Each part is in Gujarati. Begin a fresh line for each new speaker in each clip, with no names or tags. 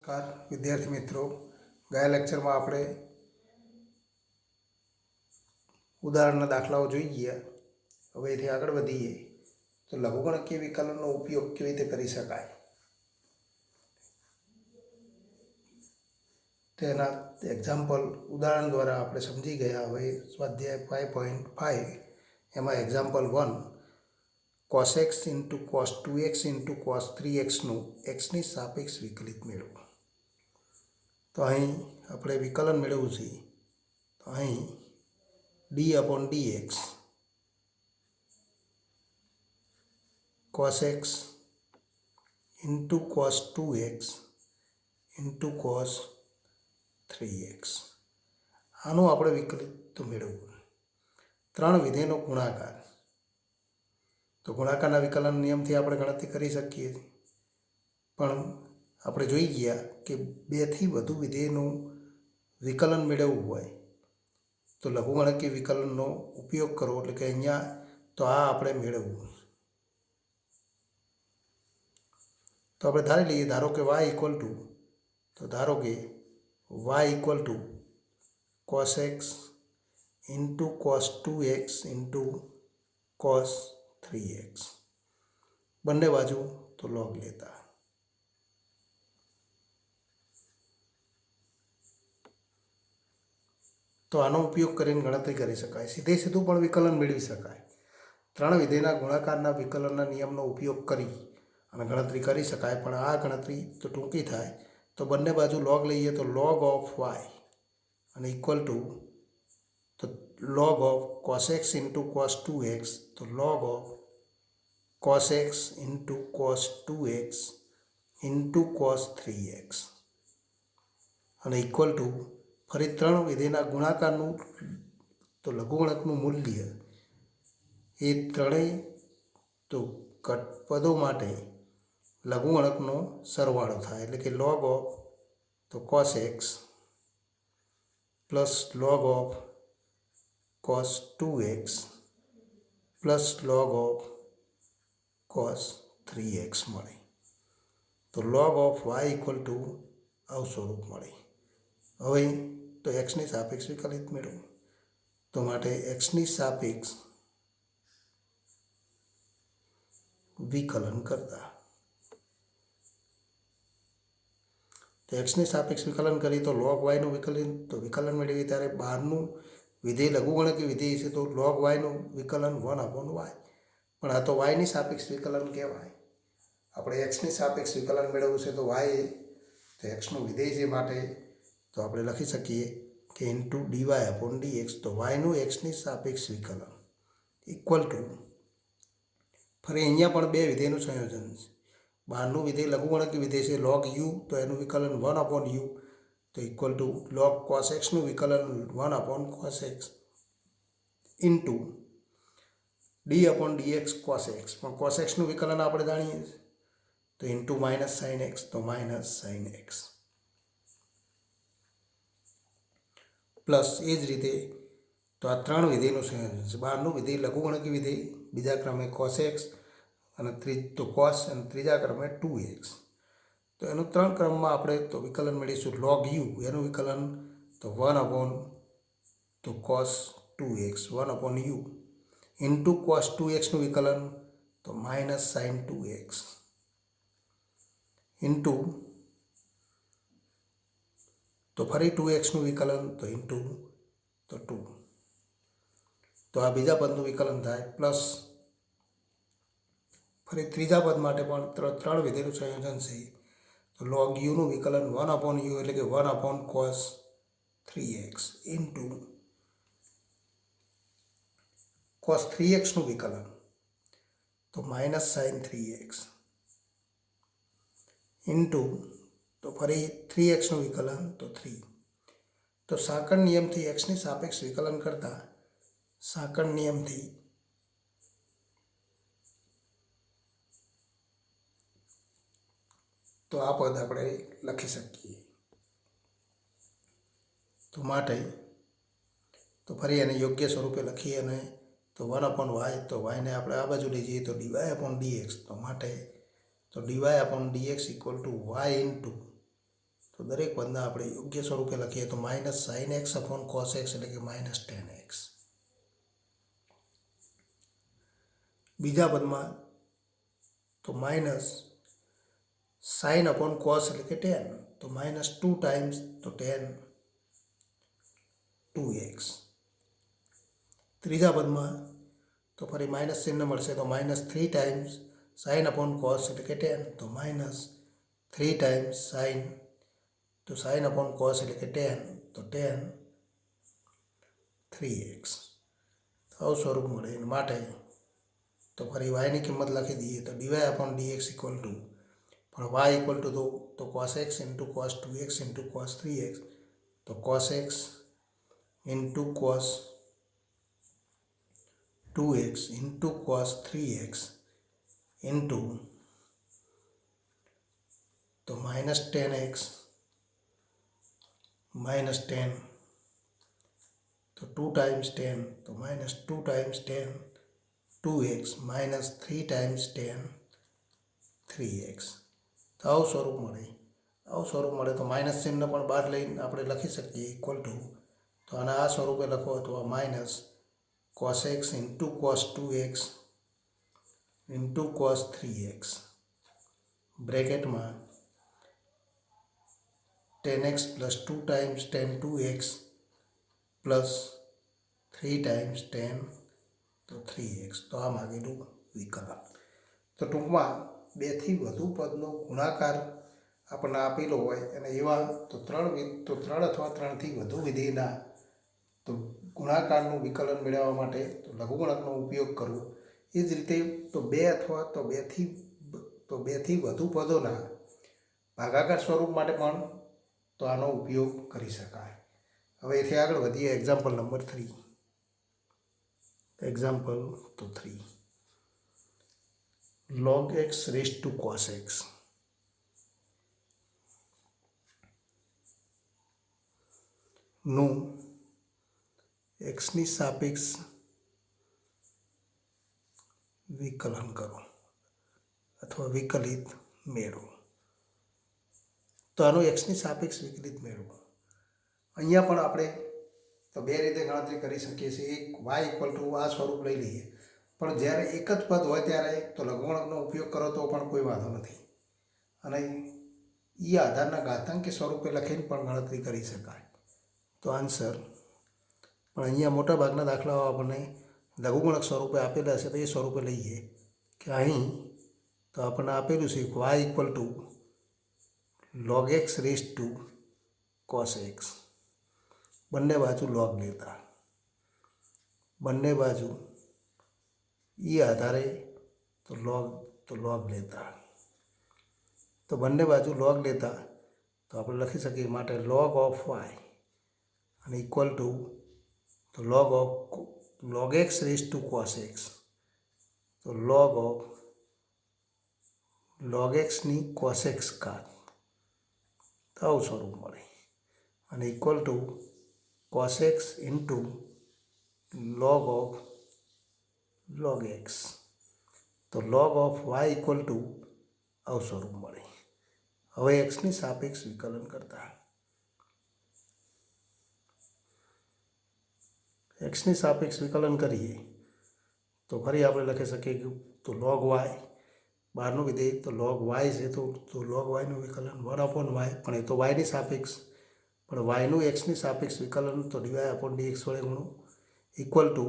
નમસ્કાર વિદ્યાર્થી મિત્રો, ગયા લેક્ચરમાં આપણે ઉદાહરણના દાખલાઓ જોઈ ગયા. હવે એથી આગળ વધીએ તો લઘુગણકીય વિકલનનો ઉપયોગ કેવી રીતે કરી શકાય તેના એક્ઝામ્પલ ઉદાહરણ દ્વારા આપણે સમજી ગયા. હવે સ્વાધ્યાય 5.5 એમાં example 1 cos x into cos 2x into cos 3xનું એક્સની સાપેક્ષ વિકલિત મેળવો. તો અહીં આપણે વિકલન મેળવવું છે. તો અહીં d/dx cos x into cos 2x into cos 3x આનું આપણે વિકલિત મેળવવું. ત્રણ વિધેયનો ગુણાકાર. તો ગુણાકારના વિકલન નિયમથી આપણે ગણતરી કરી શકીએ, પણ આપણે જોઈ ગયા કે બેથી વધુ વિધેયનું વિકલન મેળવવું હોય તો લઘુગણકીય વિકલનનો ઉપયોગ કરવો. એટલે કે અહીંયા તો આ આપણે મેળવવું. તો આપણે ધારી લઈએ, ધારો કે y equal two cos x into cos 2x into cos 3x, બંને બાજુ તો log લેતા. તો આનો ઉપયોગ કરીને ગણતરી કરી શકાય. સીધું પણ વિકલન મેળવી શકાય. ત્રણ વિધેયના ગુણાકારના વિકલનના નિયમનો ઉપયોગ કરી અને ગણતરી કરી શકાય, પણ આ ગણતરી તો ટૂંકી થાય. તો બંને બાજુ log લઈએ તો log ઓફ y અને ઇક્વલ ટુ તો log of cos x into cos 2x, તો log of cos x into cos 2x into cos 3x અને ઇક્વલ ટુ ફરી ત્રણ વિધેયના ગુણાકારનું તો લઘુગણકનું મૂલ્ય એ ત્રણેય તો પદો માટે લઘુગણકનો સરવાળો થાય. એટલે કે log ઓફ તો cos x plus log of cos 2x plus log of cos 3x મળે. તો log of y equal two આવું સ્વરૂપ મળે. હવે તો એક્સની સાપેક્ષ વિકલિત મેળવો. તો માટે એક્સની સાપેક્ષ વિકલન કરતા. તો એક્સની સાપેક્ષ વિકલન કરી તો log yનું વિકલન મેળવી ત્યારે બહારનું વિધેય લઘુગણકીય વિધેય છે તો log yનું વિકલન 1/y, પણ આ તો yની સાપેક્ષ વિકલન કહેવાય. આપણે એક્સની સાપેક્ષ વિકલન મેળવવું છે તો y તો એક્સનું વિધેય છે માટે તો આપણે લખી શકીએ કે ઇન્ટુ dy/dx. તો yનું એક્સની સાપેક્ષ વિકલન ઇક્વલ ટુ ફરી અહીંયા પણ બે વિધેયનું સંયોજન છે. બહારનું વિધેય લઘુગણકીય વિધેય છે log u, તો એનું વિકલન 1/u તો ઇક્વલ ટુ log cos xનું વિકલન 1/cos x into d/dx cos x, પણ cos xનું વિકલન આપણે જાણીએ છીએ તો ઇન્ટુ માઇનસ sin x, તો માઇનસ sin x પ્લસ એ જ રીતે તો આ ત્રણ વિધેયનું સંયોજન છે. બહારનું વિધેય લઘુગણકીય વિધેય, બીજા ક્રમે cos x અને cos અને ત્રીજા ક્રમે 2x. તો એનું ત્રણ ક્રમમાં આપણે તો વિકલન મેળવીશું. log u એનું વિકલન તો 1/cos 2x 1/u into cos 2xનું વિકલન તો માઇનસ sin 2x ઇન્ટુ તો ફરી 2xનું વિકલન તો ઇન્ટુ તો 2. તો આ બીજા પદનું વિકલન થાય પ્લસ ફરી ત્રીજા પદ માટે પણ ત્રણ વિધેયનું સંયોજન છે તો log uનું વિકલન 1/u એટલે કે 1/cos 3x ઇન્ટુ cos 3xનું વિકલન તો માઇનસ sin 3x ઇન્ટુ તો ફરી 3xનું વિકલન તો 3. તો સાંકળ નિયમથી એક્સની સાપેક્ષ વિકલન કરતા સાંકળ નિયમથી તો આ પદ આપણે લખી શકીએ. તો માટે તો ફરી એને યોગ્ય સ્વરૂપે લખીએ અને તો 1/y તો yને આપણે આ બાજુ લઈ જઈએ તો dy/dx. તો માટે તો dy/dx equal to y into તો દરેક પદના આપણે યોગ્ય સ્વરૂપે લખીએ તો minus sine x upon cos x એટલે કે માઇનસ ટેન એક્સ. બીજા પદમાં તો માઇનસ સાઇન અપોન કોસ એટલે કે ટેન, તો માઇનસ 2 ટાઈમ્સ તો ટેન 2x. ત્રીજા પદમાં તો ફરી માઇનસ ચિહ્ન મળશે તો minus 3 times sine upon cos એટલે કે ટેન, તો માઇનસ 3 ટાઈમ્સ સાઇન, તો સાઇન અપોન કોસ એટલે કે ટેન, તો ટેન 3x. આવું સ્વરૂપ મળે. એના માટે તો ફરી વાયની કિંમત લખી દઈએ તો d y upon d x equal to, પણ વાય ઇક્વલ ટુ તો cos x into cos 2x into cos 3x, તો cos x into cos 2x into cos 3x into તો માઇનસ 10x માઇનસ 10, તો 2 ટાઈમ્સ 10 તો minus 2 times 10 2x minus 3 times 10 3x. તો આવું સ્વરૂપ મળે. આવું સ્વરૂપ મળે તો માઇનસ ચિહ્ન પણ બહાર લઈને આપણે લખી શકીએ ઇક્વલ ટુ, તો આના આ સ્વરૂપે લખો તો minus cos x into cos 2x into cos 3x બ્રેકેટમાં 10x plus 2 times 10 2x plus 3 times 10 તો 3x. તો આ માગેલું વિકલન. તો ટૂંકમાં 2 થી વધુ પદનો ગુણાકાર આપણને આપેલો હોય અને એવા તો 3 અથવા 3 થી વધુ વિધેયના તો ગુણાકારનું વિકલન મેળવવા માટે તો લઘુગણકનો ઉપયોગ કરવો. એ જ રીતે તો 2 અથવા તો 2 થી વધુ પદોના ભાગાકાર સ્વરૂપ માટે પણ તો આનો ઉપયોગ કરી શકાય. હવે એથી આગળ વધીએ એક્ઝામ્પલ નંબર 3. એક્ઝામ્પલ તો 3 log x raised to cos x. નું એક્સની સાપેક્ષ વિકલન કરો અથવા વિકલિત મેળવો. તો આનું એક્સની સાપેક્ષ વિકલિત મેળવો. અહીંયા પણ આપણે તો બે રીતે ગણતરી કરી શકીએ છીએ. એક y ઇક્વલ ટુ આ સ્વરૂપ લઈ લઈએ, પણ જ્યારે એક જ પદ હોય ત્યારે તો લઘુગણકનો ઉપયોગ કરો તો પણ કોઈ વાંધો નથી, અને એ આધારના ઘાતાંકી સ્વરૂપે લખીને પણ ગણતરી કરી શકાય. તો આન્સર પણ અહીંયા મોટાભાગના દાખલાઓ આપણને લઘુગણક સ્વરૂપે આપેલા છે, તો એ સ્વરૂપે લઈએ કે અહીં તો આપણને આપેલું છે y equal to log x raise to cos x. બંને બાજુ log લેતા, બંને બાજુ એ આધારે તો log લેતા, તો બંને બાજુ log લેતા તો આપણે લખી શકીએ માટે log ઓફ y અને ઇક્વલ ટુ તો log x raise to cos x, તો log x ની cos x ઘાત, તો આવું સ્વરૂપ મળે. અને equal two cos x into log x, તો log of y equal two આવું સ્વરૂપ મળે. હવે એક્સની સાપેક્ષ વિકલન કરતા એક્સની સાપેક્ષ વિકલન કરીએ તો ફરી આપણે લખી શકીએ કે તો log y બહારનું વિધેય તો log y છે, તો log yનું વિકલન 1/y, પણ એ તો yની સાપેક્ષ, પણ yનું એક્સની સાપેક્ષ વિકલન તો ડીવાય અપોન ડીએક્સ વડે ગુણું ઇક્વલ ટુ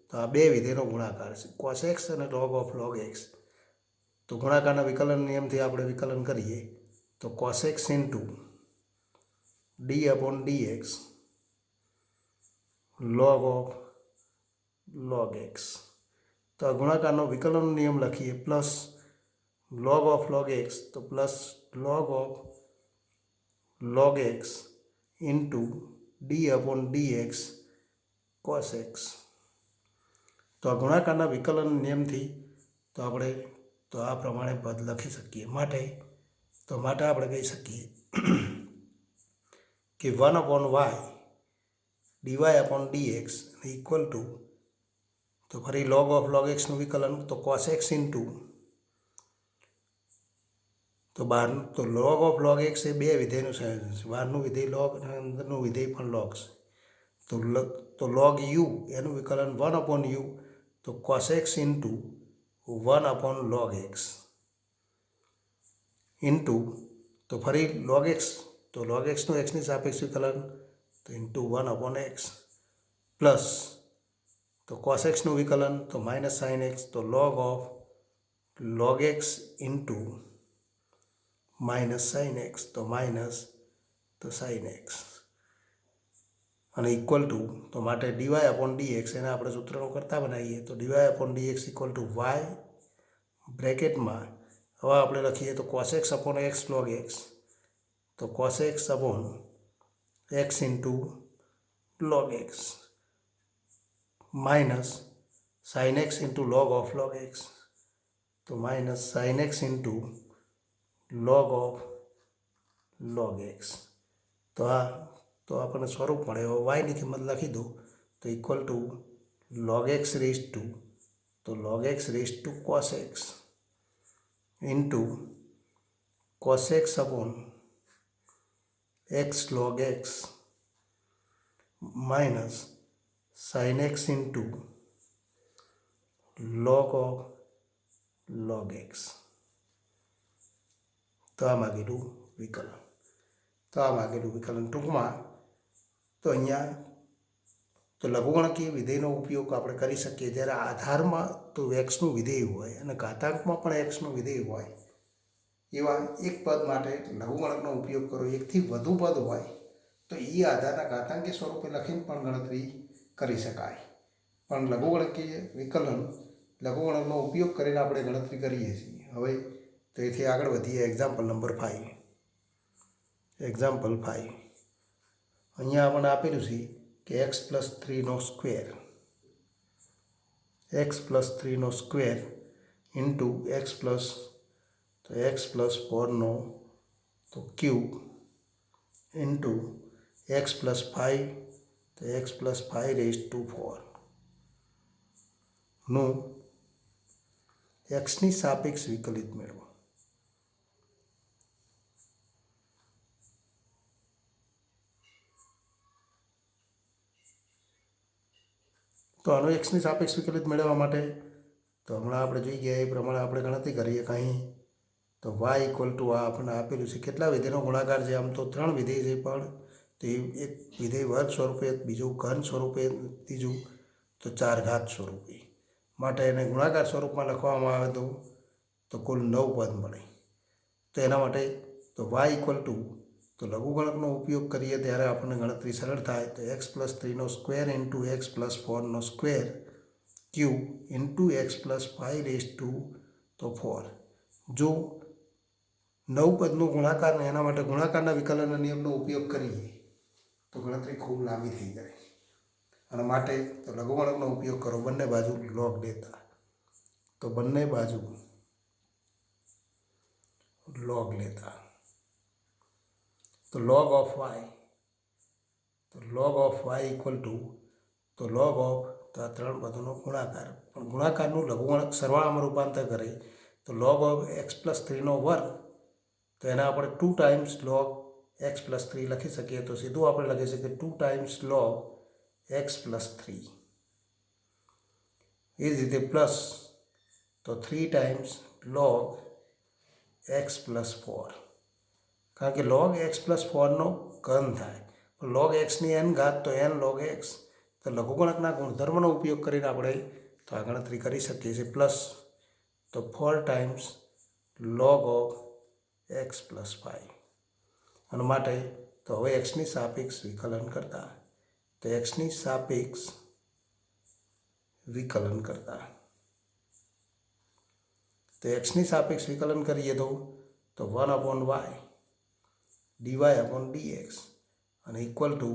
તો આ બે વિધેયનો ગુણાકાર છે cos x અને log x. તો ગુણાકારના વિકલન નિયમથી આપણે વિકલન કરીએ તો cos x into d upon dx log x. તો આ ગુણાકારનો વિકલનનો નિયમ લખીએ પ્લસ log x, તો plus log x into d upon dx cos x. તો આ ગુણાકારના વિકલન નિયમથી તો આપણે તો આ પ્રમાણે પદ લખી શકીએ. માટે આપણે કહી શકીએ કે 1/y d y upon dx equal to તો ફરી log x નું વિકલન તો cos x ઇન્ટુ તો બહાર તો log ઓફ log x એ બે વિધેયનું સંયોજન છે. બહારનું વિધેય log અને અંદરનું વિધેય પણ log છે. તો log u એનું વિકલન 1/u, તો cos x into 1/log x into તો ફરી log x, તો log xનું xની સાપેક્ષ વિકલન તો ઇન્ટુ 1/x પ્લસ તો cos xનું વિકલન તો માઇનસ sin x, તો log of log x into minus sin x તો માઇનસ તો sin x અને ઇક્વલ ટુ તો માટે dy/dx એને આપણે સૂત્રનો કરતા બનાવીએ તો dy/dx ઇક્વલ ટુ y બ્રેકેટમાં હવે આપણે લખીએ તો cos x/x log x, તો cos x/x into log x minus sin x into log of log x, તો minus sin x into log of log x. તો આપણને સ્વરૂપ મળે. હવે વાયની કિંમત લખી દો તો equal to log x raise to તો log x raise to cos x into cos x/x log x minus sin x into log of log x. તો આ માગેલું વિકલન ટૂંકમાં તો અહીંયા તો લઘુગણકીય વિધેયનો ઉપયોગ આપણે કરી શકીએ જ્યારે આધારમાં તો એક્સનું વિધેય હોય અને ઘાતાંકમાં પણ એક્સનું વિધેય હોય એવા એક પદ માટે લઘુગણકનો ઉપયોગ કરો. એકથી વધુ પદ હોય તો એ આધારના ઘાતાંકીય સ્વરૂપે લખીને પણ ગણતરી કરી શકાય. પણ લઘુગણકીય વિકલન લઘુગણકનો ઉપયોગ કરીને આપણે ગણતરી કરીએ છીએ. હવે તો એથી આગળ વધીએ. Example number 5. અહીંયા આપણને આપેલું છે કે x+3 ઇન્ટુ x+4 તો ક્યુબ ઇન્ટુ x+5 તો x+5 રેઝ ટુ 4 નું એક્સની સાપેક્ષ વિકલિત મેળવો. તો આનો એક્સની સાપેક્ષ વિકલિત મેળવવા માટે તો હમણાં આપણે જોઈ ગયા એ પ્રમાણે આપણે ગણતરી કરીએ. કંઈ તો y ઇક્વલ ટુ આ આપણને આપેલું છે કેટલા વિધેયનો ગુણાકાર છે. આમ તો 3 વિધેય છે પણ તે એક વિધેય વર્ગ સ્વરૂપે, બીજું ઘન સ્વરૂપે, ત્રીજું તો 4 ઘાત સ્વરૂપે. માટે એને ગુણાકાર સ્વરૂપમાં લખવામાં આવે તો કુલ 9 પદ મળે. તો એના માટે તો y ઇક્વલ ટુ તો લઘુગણકનો ઉપયોગ કરીએ ત્યારે આપણને ગણતરી સરળ થાય. તો x+3 into x+4 cube into x+5 raise to તો 4. જો 9 પદનો ગુણાકાર ને એના માટે ગુણાકારના વિકલનના નિયમનો ઉપયોગ કરીએ તો ગણતરી ખૂબ લાંબી થઈ જાય. અને માટે તો લઘુગણકનો ઉપયોગ કરો. બંને બાજુ log લેતા તો બંને બાજુ log લેતા તો log of y equal to તો log ઓફ તો આ 3 પદોનો ગુણાકાર, પણ ગુણાકારનું લઘુગણક સરવાળામાં રૂપાંતર કરે તો log ઓફ x+3 તો એના આપણે 2 ટાઈમ્સ log x+3 લખી શકીએ. તો સીધું આપણે લખી શકીએ 2 ટાઈમ્સ log x+3 એ જ રીતે પ્લસ તો 3 ટાઈમ્સ log x+4 કારણ કે log x+4નો ઘન થાય. log xની n ઘાત તો n log x. તો લઘુગણકના ગુણધર્મનો ઉપયોગ કરીને આપણે તો આ ગણતરી કરી શકીએ છીએ. પ્લસ તો 4 ટાઈમ્સ log ઓફ x+5 અને માટે તો હવે એક્સની સાપેક્ષ વિકલન કરતા તો એક્સની સાપેક્ષ વિકલન કરતા તો એક્સની સાપેક્ષ વિકલન કરીએ તો 1/y dy/dx અને ઇક્વલ ટુ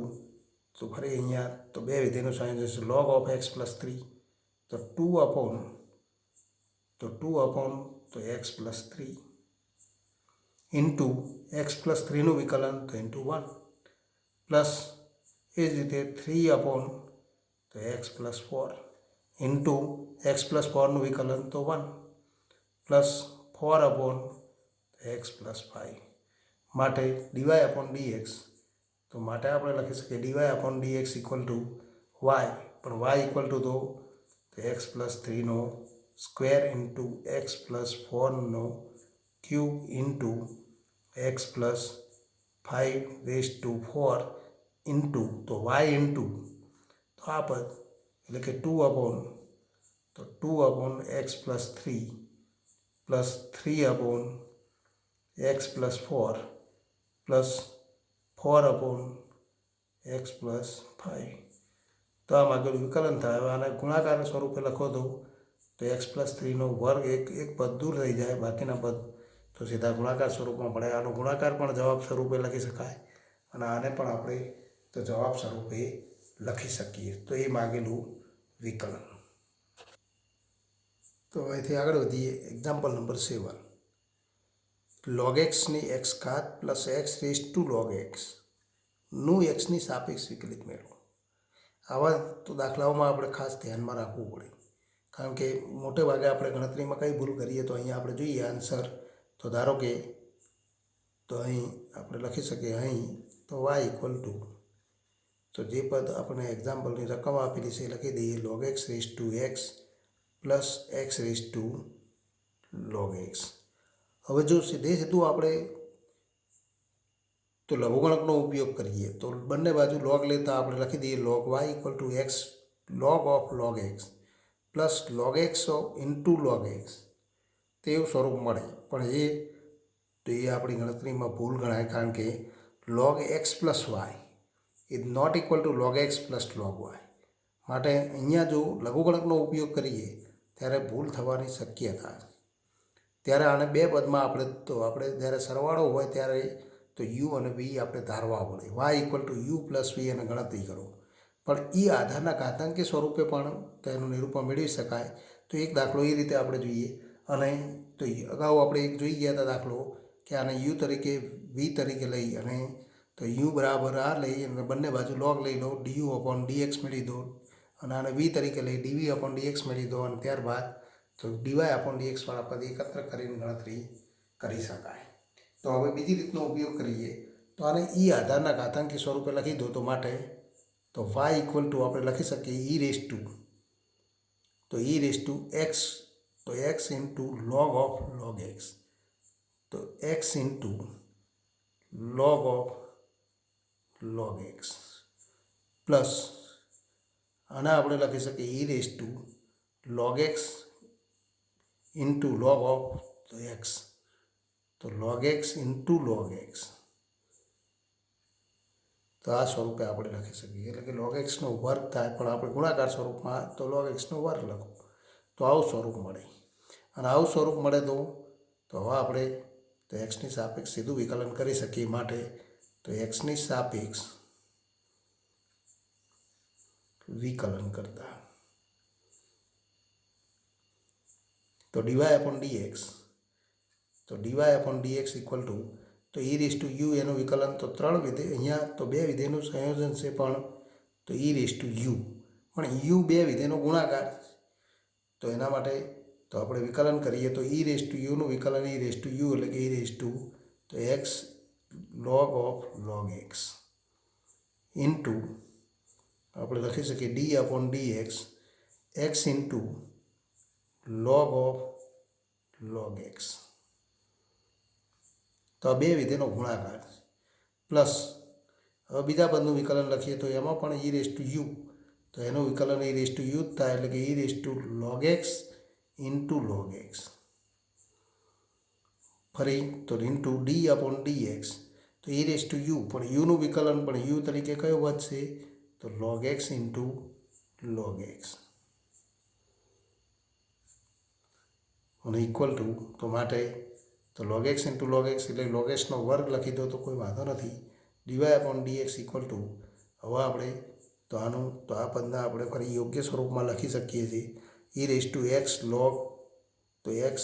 તો ફરી અહીંયા તો બે વિધેયનું સંયોજન છે. log ઓફ x+3 તો 2/x+3 ઇન્ટુ x+3નું વિકલન તો ઇન્ટુ 1 પ્લસ એ જ રીતે 3/x+4 ઇન્ટુ x+4નું વિકલન તો 1 પ્લસ 4/x+5 એક્સ પ્લસ 5 માટે ડીવાય અપોન ડીએક્સ, તો માટે આપણે લખી શકીએ d y upon d x equal to y, પણ વાય ઇક્વલ ટુ તો એક્સ પ્લસ 3નો સ્ક્વેર ઇન્ટુ એક્સ પ્લસ 4નો cube into x plus 5^4 into તો વાય ઇન્ટુ તો આ પદ એટલે કે 2 x plus 3 plus 3 x plus 4 plus 4 x plus 5. તો આ માગેલું વિકલન થાય. હવે આને ગુણાકાર સ્વરૂપે લખો તો એક્સ પ્લસ 3નો વર્ગ એક પદ દૂર થઈ જાય, બાકીના પદ તો સીધા ગુણાકાર સ્વરૂપમાં પડે. આનો ગુણાકાર પણ જવાબ સ્વરૂપે લખી શકાય અને આને પણ આપણે તો જવાબ સ્વરૂપે લખી શકીએ. તો એ માગેલું વિકલન. તો અહીંથી આગળ વધીએ. Example number 7. log xની x ઘાત plus x raise to log x નું એક્સની સાપેક્ષ વિકલિત મેળવો. આવા તો દાખલાઓમાં આપણે ખાસ ધ્યાનમાં રાખવું પડે, કારણ કે મોટે ભાગે આપણે ગણતરીમાં કંઈ ભૂલ કરીએ તો અહીંયા આપણે જોઈએ આન્સર. તો ધારો કે તો અહીં આપણે લખી શકીએ અહીં તો વાય ઇક્વલ ટુ તો જે પદ આપણે એક્ઝામ્પલની રકમ આપેલી છે એ લખી દઈએ log x raise to x plus x raise to log x. હવે જો સીધું આપણે તો લઘુગણકનો ઉપયોગ કરીએ તો બંને બાજુ log લેતા આપણે લખી દઈએ log y equal to x log of log x plus log x into log x તેવું સ્વરૂપ મળે. પણ એ આપણી ગણતરીમાં ભૂલ ગણાય, કારણ કે log x plus y is not equal to log x plus log y. માટે અહીંયા જો લઘુગણકનો ઉપયોગ કરીએ ત્યારે ભૂલ થવાની શક્યતા. ત્યારે આને બે પદમાં આપણે જ્યારે સરવાળો હોય ત્યારે તો યુ અને વી આપણે ધારવા પડે. Y equal to u plus v અને ગણતરી કરો. પણ એ આધારના ઘાતાંકી સ્વરૂપે પણ તેનું નિરૂપણ મેળવી શકાય. તો એક દાખલો એ રીતે આપણે જોઈએ. અને તો અગાઉ આપણે એક જોઈ ગયા હતા દાખલો કે આને યુ તરીકે વી તરીકે લઈ અને તો યુ બરાબર આ લઈ અને બંને બાજુ લોગ લઈ લો, ડીયુ અપોન ડીએક્સ મેળવી દો અને આને વી તરીકે લઈ ડીવી અપોન ડીએક્સ મેળવી દો અને ત્યારબાદ તો ડીવાય અપોન ડીએક્સવાળા પદ એકત્ર કરીને ગણતરી કરી શકાય. તો હવે બીજી રીતનો ઉપયોગ કરીએ તો આને ઈ આધારના ઘાતાંકી સ્વરૂપે લખી દો. તો માટે તો વાય ઇક્વલ ટુ આપણે લખી શકીએ ઈ રેઝ ટુ એક્સ તો x into log of log x તો x into log of log x plus આના આપણે લખી શકીએ e raise to log x into log of x તો log x into log x. તો આ સ્વરૂપે આપણે લખી શકીએ, એટલે કે log xનો વર્ગ થાય પણ આપણે ગુણાકાર સ્વરૂપમાં તો log xનો વર્ગ લખો તો આવું સ્વરૂપ મળે. અને આવું સ્વરૂપ મળે તો હવે આપણે તો એક્સની સાપેક્ષ સીધું વિકલન કરી શકીએ. માટે તો એક્સની સાપેક્ષ વિકલન કરતા તો ડીવાય અપોન ડીએક્સ તો d y upon d x equal to તો ઈ રેઝ ટુ યુ એનું વિકલન તો અહીંયા તો બે વિધેયનું સંયોજન છે પણ તો ઈ રેઝ ટુ યુ પણ યુ બે વિધેયનો ગુણાકાર. તો એના માટે તો આપણે વિકલન કરીએ તો ઈ રેઝ ટુ યુનું વિકલન ઈ રેઝ ટુ યુ એટલે કે ઈ રેઝ ટુ તો x log of log x into આપણે લખી શકીએ D upon d x into log of log x. તો આ બે વિધેયનો ગુણાકાર પ્લસ હવે બીજા પદનું વિકલન લખીએ તો એમાં પણ ઈ રેઝ ટુ યુ તો એનું વિકલન ઈ રેઝ ટુ યુ જ થાય એટલે કે e raise to log x into log x. ફરી તો into d upon d x તો ઈ રેઝ ટુ યુ પણ યુનું વિકલન પણ યુ તરીકે કયો વધશે તો log x into log x અને ઇક્વલ ટુ તો માટે તો log x into log x એટલે log xનો વર્ગ લખી દો તો કોઈ વાંધો નથી. D y upon d x equal to હવે આપણે તો આનું તો આ પદના આપણે ફરી યોગ્ય સ્વરૂપમાં લખી શકીએ છીએ e raise to x log તો એક્સ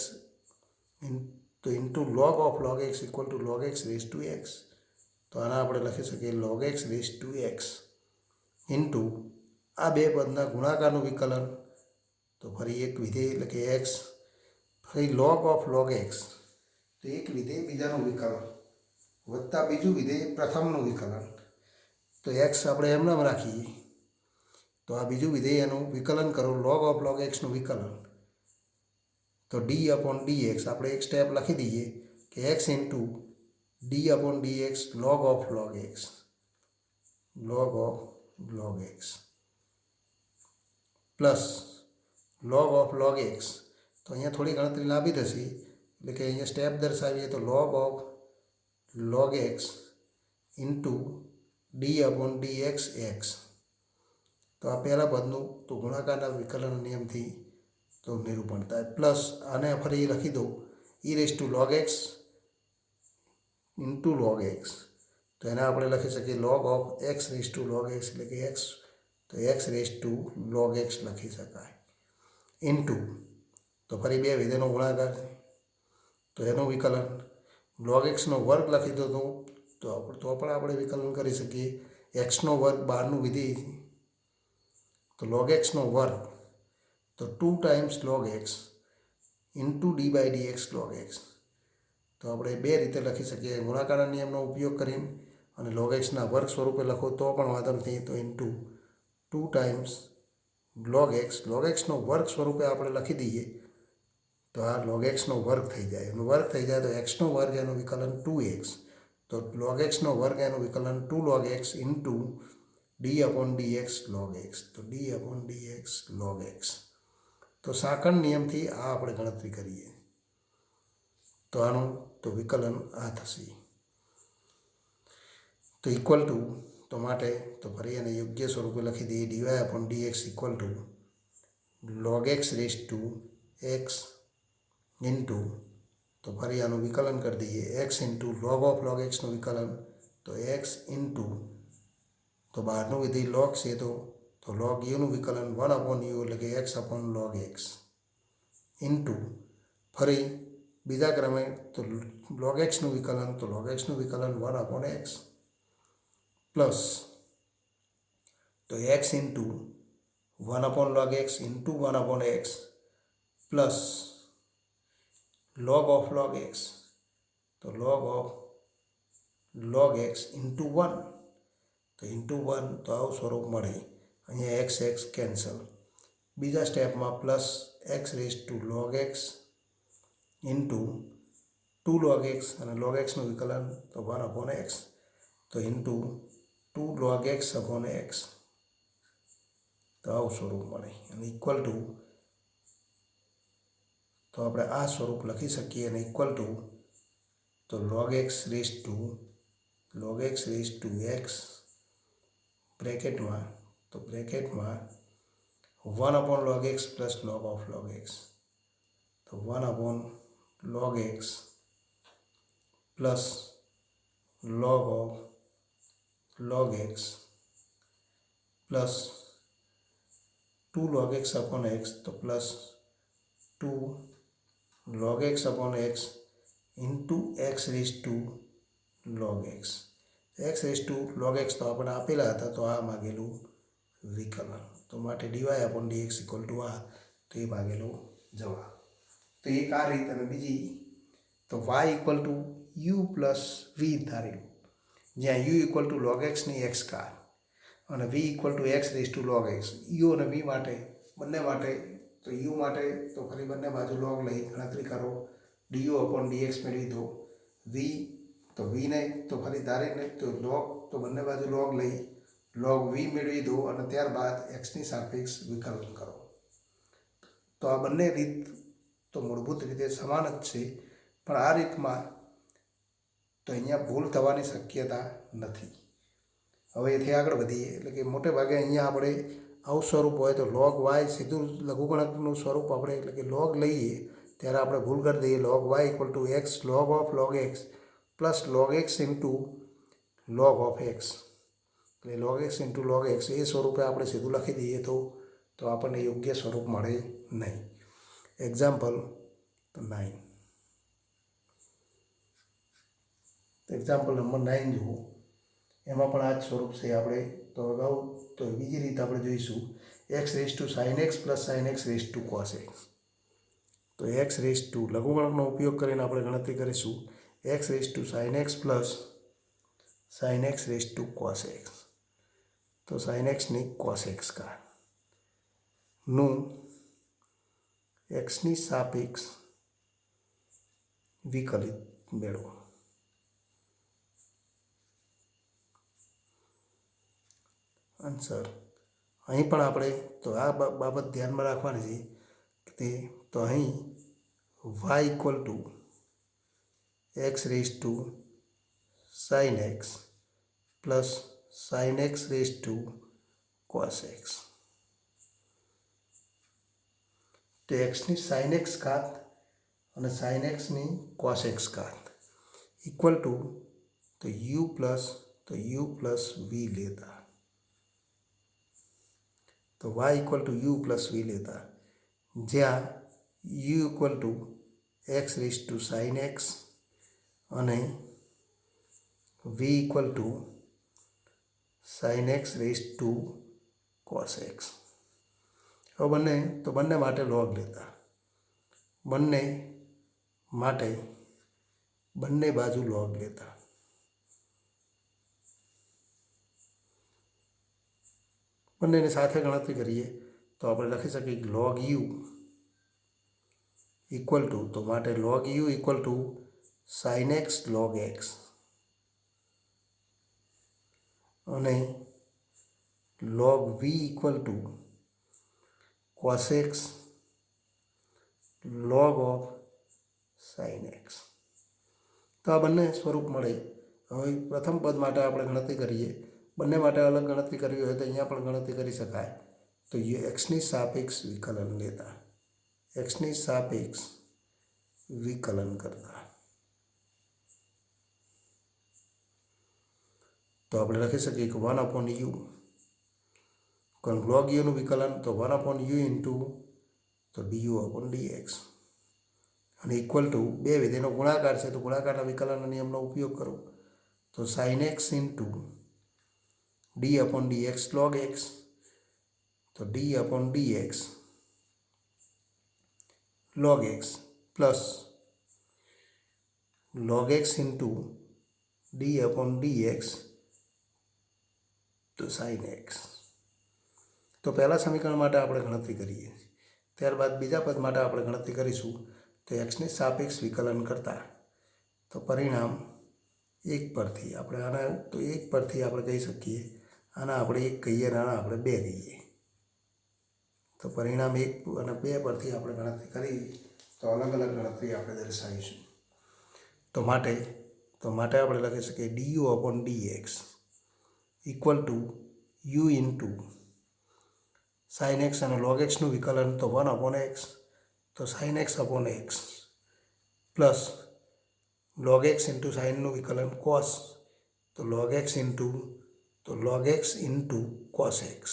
તો into log of log x equal to log x raise to x. તો આના આપણે લખી શકીએ log x raise to x into આ બે પદના ગુણાકારનું વિકલન તો ફરી એક વિધેય એટલે કે એક્સ ફરી લોગ ઓફ લોગ એક્સ તો એક વિધેય બીજાનું વિકલન વત્તા બીજું વિધેય પ્રથમનું વિકલન. તો એક્સ આપણે એમ નામ રાખીએ, તો આ બીજું વિધેય એનું વિકલન કરો, log ઓફ log એક્સનું વિકલન. તો ડી અપોન ડી એક્સ આપણે એક સ્ટેપ લખી દઈએ કે x into d upon d x log of log x, log of log x plus log of log x. તો અહીંયા થોડી ગણતરી લાંબી થશે, એટલે કે અહીંયા સ્ટેપ દર્શાવીએ તો log of log x into d upon d x x. તો આ પહેલાં પદનું તો ગુણાકારના વિકલન નિયમથી તો નિરૂપણ થાય. પ્લસ આને ફરી લખી દો e raise to log x into log x. તો એને આપણે લખી શકીએ log of x raise to log x, એટલે કે એક્સ, તો x raise to log x લખી શકાય. ઇન્ટુ તો ફરી બે વિધેયનો ગુણાકાર, તો એનું વિકલન log એક્સનો વર્ગ લખી દો તો પણ આપણે વિકલન કરી શકીએ. એક્સનો વર્ગ બહારનું વિધેય, તો log એક્સનો વર્ગ તો 2 times log x into d by d x log x. તો આપણે બે રીતે લખી શકીએ, ગુણાકારના નિયમનો ઉપયોગ કરીને, અને log એક્સના વર્ગ સ્વરૂપે લખો તો પણ વાંધો નથી. તો ઇન્ટુ 2 ટાઈમ્સ log એક્સનો વર્ગ સ્વરૂપે આપણે લખી દઈએ તો આ log એક્સનો વર્ગ થઈ જાય. એનો વર્ગ થઈ જાય તો એક્સનો વર્ગ એનું વિકલન 2x. તો log એક્સનો વર્ગ એનું વિકલન 2 log x into d upon d x log x. તો d upon d x log x. તો સાંકળ નિયમથી આ આપણે ગણતરી કરીએ તો આનું તો વિકલન આ થશે. તો ઇક્વલ ટુ તો માટે તો ફરી એને યોગ્ય સ્વરૂપે લખી દઈએ d y upon d x equal to log x raise to x into તો ફરી આનું વિકલન કરી દઈએ x into log of log એક્સનું વિકલન, તો એક્સ ઇન્ટુ તો બહારનું વિધેય log છે તો log યુનું વિકલન 1 અપોન યુ, એટલે કે x upon log x into ફરી બીજા ક્રમે તો log એક્સનું વિકલન, તો log એક્સનું વિકલન 1 અપોન એક્સ પ્લસ તો x into 1 upon log x into 1 upon x plus log of log x, તો log of log x into 1, તો ઇન્ટુ 1 તો આવું સ્વરૂપ મળે. અહીંયા એક્સ એક્સ કેન્સલ. બીજા સ્ટેપમાં plus x raise to log x into 2 log x, અને log એક્સનું વિકલન તો 1 અપોન એક્સ, તો into 2 log x upon x. તો આવું સ્વરૂપ મળે. અને ઇક્વલ ટુ તો આપણે આ સ્વરૂપ લખી શકીએ, અને ઇક્વલ ટુ તો log x raise to x બ્રેકેટમાં 1 upon log x plus log of log x. તો 1 upon log x plus log of log x plus 2 log x upon x, તો plus 2 log x upon x into x raise to log x. X raise to log x તો આપણે આપેલા હતા, તો આ માગેલું વિકલન. તો માટે d y upon d x equal to આ, તો એ માગેલો જવાબ. તો એક આ રીત, અને બીજી તો y equal to u plus v ધારેલું, જ્યાં યુ ઇક્વલ ટુ log એક્સની એક્સ કાર અને v equal to x raise to log x. U અને વી માટે બંને માટે, તો યુ માટે તો ફરી બંને બાજુ log લઈ ગણતરી કરો, ડીયુ અપોન ડીએક્સ મેળવી દો. વી તો વીને તો ફરી ધારીને તો log, તો બંને બાજુ log લઈ log વી મેળવી દો, અને ત્યારબાદ એક્સની સાપેક્ષ વિકલન કરો. તો આ બંને રીત તો મૂળભૂત રીતે સમાન જ છે, પણ આ રીતમાં તો અહીંયા ભૂલ થવાની શક્યતા નથી. હવે એથી આગળ વધીએ, એટલે કે મોટે ભાગે અહીંયા આપણે આવું સ્વરૂપ હોય તો log વાય સીધું લઘુગણકનું સ્વરૂપ આપણે, એટલે કે log લઈએ ત્યારે આપણે ભૂલ કરી દઈએ log y equal to x log of log x plus log x into log of x, એટલે log x into log x એ સ્વરૂપે આપણે સીધું લખી દઈએ તો આપણને યોગ્ય સ્વરૂપ મળે નહીં. એક્ઝામ્પલ 9. એક્ઝામ્પલ નંબર 9 જુઓ. એમાં પણ આ જ સ્વરૂપ છે. આપણે તો અગાઉ તો બીજી રીત આપણે જોઈશું x raise to sine x plus sine x raise to cos x. તો એક્સ રેસ ટુ લઘુગણકનો ઉપયોગ કરીને આપણે ગણતરી કરીશું x raise to sine x plus sine x raise to cos x. તો સાઇન એક્સની કોસ એક્સ નું એક્સની સાપેક્ષ વિકલિત મેળવો. આન્સર અહીં પણ આપણે તો આ બાબત ધ્યાનમાં રાખવાની છે કે તો અહીં y equal to x raise to sine x plus sine x raise to cos x. તો એક્સની સાઇન એક્સ ઘાત અને સાઇન એક્સની કોસ એક્સ ઘાત ઇક્વલ ટુ તો યુ પ્લસ વી લેતા તો y equal to u plus v લેતા જ્યાં u equal to x raise to sine x અને v equal to sine x raise to cos x. હવે બંને માટે લોગ લેતા બંને બાજુ લોગ લેતા બંનેની સાથે ગણતરી કરીએ તો આપણે લખી શકીએ કે લોગ યુ ઇક્વલ ટુ તો માટે log u equal to sine x log x અને log v equal to cos x log of sine x. તો આ બંને સ્વરૂપ મળે. હવે પ્રથમ પદ માટે આપણે ગણતરી કરીએ. બંને માટે અલગ ગણતરી કરવી હોય તો અહીંયા પણ ગણતરી કરી શકાય. તો એક્સની સાપેક્ષ વિકલન લેતા એક્સની સાપેક્ષ વિકલન કરતા તો આપણે લખી શકીએ કે 1/u લોગ યુનું વિકલન તો 1/u ઇન્ટુ તો du/dx અને ઇક્વલ ટુ બે વિધેયનો ગુણાકાર છે તો ગુણાકારના વિકલનના નિયમનો ઉપયોગ કરો તો sign x into d/dx log x તો d/dx log x plus log x into d/dx તો સાઇન એક્સ. તો પહેલા સમીકરણ માટે આપણે ગણતરી કરીએ. ત્યારબાદ બીજા પદ માટે આપણે ગણતરી કરીશું તો એક્સની સાપેક્ષ વિકલન કરતા તો પરિણામ 1 પરથી આપણે આના તો 1 પરથી આપણે કહી શકીએ આના આપણે 1 કહીએ અને આના આપણે 2 કહીએ. તો પરિણામ 1 અને 2 પરથી આપણે ગણતરી કરી તો અલગ અલગ ગણતરી આપણે દર્શાવીશું. તો માટે આપણે લખી શકીએ du/dx equal to u into sine x અને લોગ એક્સનું વિકલન તો 1/x તો sine x/x plus log x into સાઇનનું વિકલન કોસ તો log x into cos x.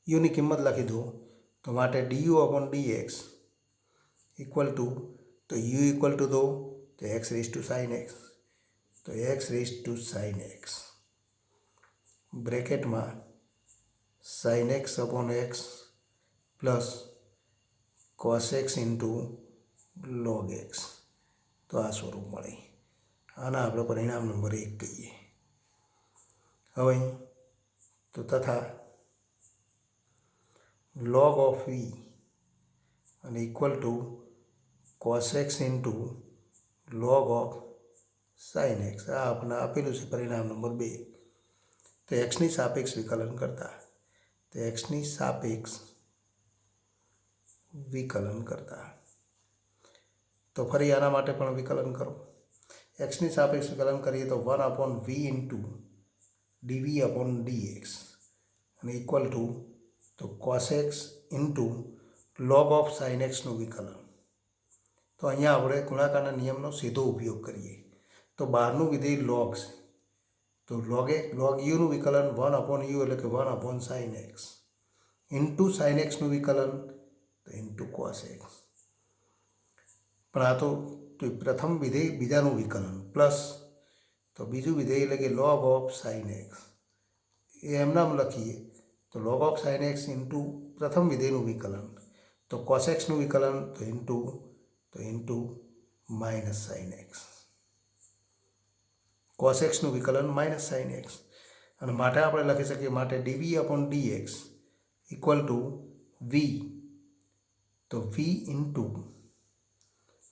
યુની કિંમત લખી દો તો માટે du/dx ઇક્વલ ટુ તો યુ ઇક્વલ ટુ દો તો x raise to sine x તો x raise to sine x બ્રેકેટમાં sine x/x plus cos x into log x. તો આ સ્વરૂપ મળે. આના આપણે પરિણામ નંબર 1 કહીએ. હવે તો તથા log ઓફ વી અને equal to cos x into log of sine x. આ આપણે આપેલું છે પરિણામ નંબર 2. તો એક્સની સાપેક્ષ વિકલન કરતા તો એક્સની સાપેક્ષ વિકલન કરતા તો ફરી આના માટે પણ વિકલન કરો. એક્સની સાપેક્ષ વિકલન કરીએ તો 1/v ઇન્ટુ dv/dx અને ઇક્વલ ટુ તો cos x into log of sine એક્સનું વિકલન. તો અહીંયા આપણે ગુણાકારના નિયમનો સીધો ઉપયોગ કરીએ તો બહારનું વિધેય લોગ છે તો log યુનું વિકલન 1/u એટલે કે 1/sin x ઇન્ટુ સાઇન એક્સનું વિકલન તો ઇન્ટુ કોસ એક્સ. પણ આ તો પ્રથમ વિધેય બીજાનું વિકલન પ્લસ તો બીજું વિધેય એટલે કે log ઓફ સાઇન એક્સ એ એમનામ લખીએ તો log of sine x into પ્રથમ વિધેયનું વિકલન, તો cos x નું વિકલન તો into minus sine x, cos x નું વિકલન માઇનસ સાઇન એક્સ. અને માટે આપણે લખી શકીએ માટે d v upon d x equal to v, તો વી ઇન્ટુ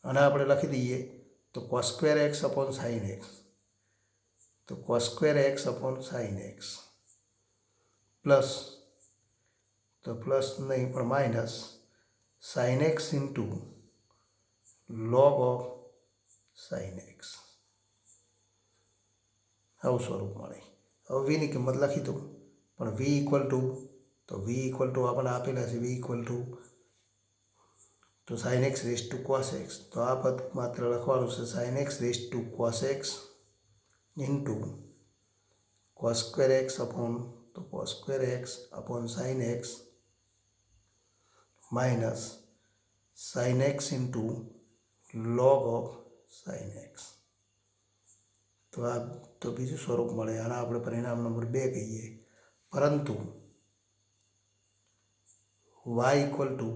અને આપણે લખી દઈએ તો cos square x upon sine x, તો cos square x upon sine x plus, તો પ્લસ નહીં પણ minus sine x into log of sine x, આવું સ્વરૂપ મળે. હવે વીની કિંમત લખી દઉં, પણ વી ઇક્વલ ટુ આપણે આપેલા છે વી ઇક્વલ ટુ તો sign x raise to cos x, તો આ પદ માત્ર લખવાનું છે sign x raise to cos x into cos square x upon sine x minus sine x into log of sine x. તો બીજું સ્વરૂપ મળે. આના આપણે પરિણામ નંબર 2 કહીએ. પરંતુ y equal to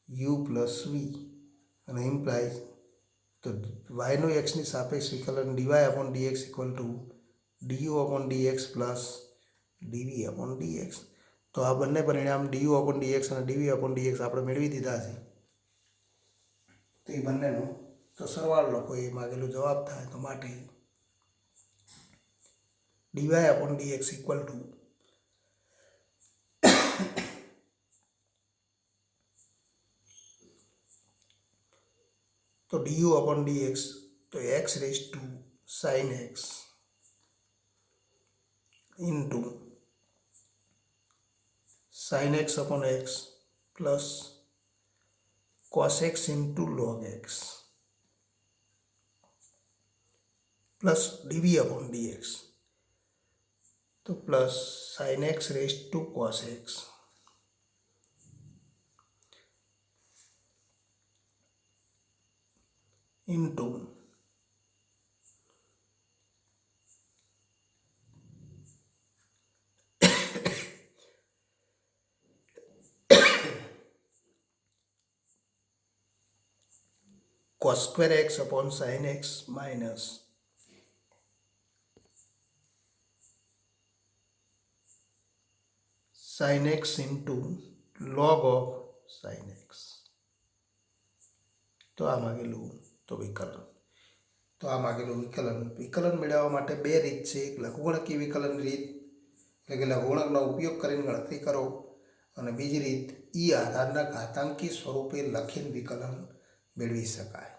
u plus v અને ઇમ્પ્લાઇઝ તો વાયનું એક્સની સાપેક્ષ વિકલન d y upon d x equal to d u upon d x plus d v upon d x. તો આ બંને પરિણામ ડીયુ અપોન ડીએક્સ અને ડીવી અપોન ડીએક્સ આપણે મેળવી દીધા છે. તો એ બંનેનો તો સરવાળો લખો, એ માગેલો જવાબ થાય. તો માટે d y upon d x equal to તો ડીયુ અપોન ડીએક્સ તો x raise to sine x into sine x upon x plus cos x into log x plus d v upon d x તો plus sine x raise to cos x into cos square x upon sine x minus sine x into log of sine x. તો આ માગેલું વિકલન મેળવવા માટે 2 રીત છે. એક લઘુગુણકીય વિકલન રીત, એટલે કે લઘુગુણકનો ઉપયોગ કરીને ગણતરી કરો, અને બીજી રીત ઈ આધારના ઘાતાંકી સ્વરૂપે લખીને વિકલન મેળવી શકાય.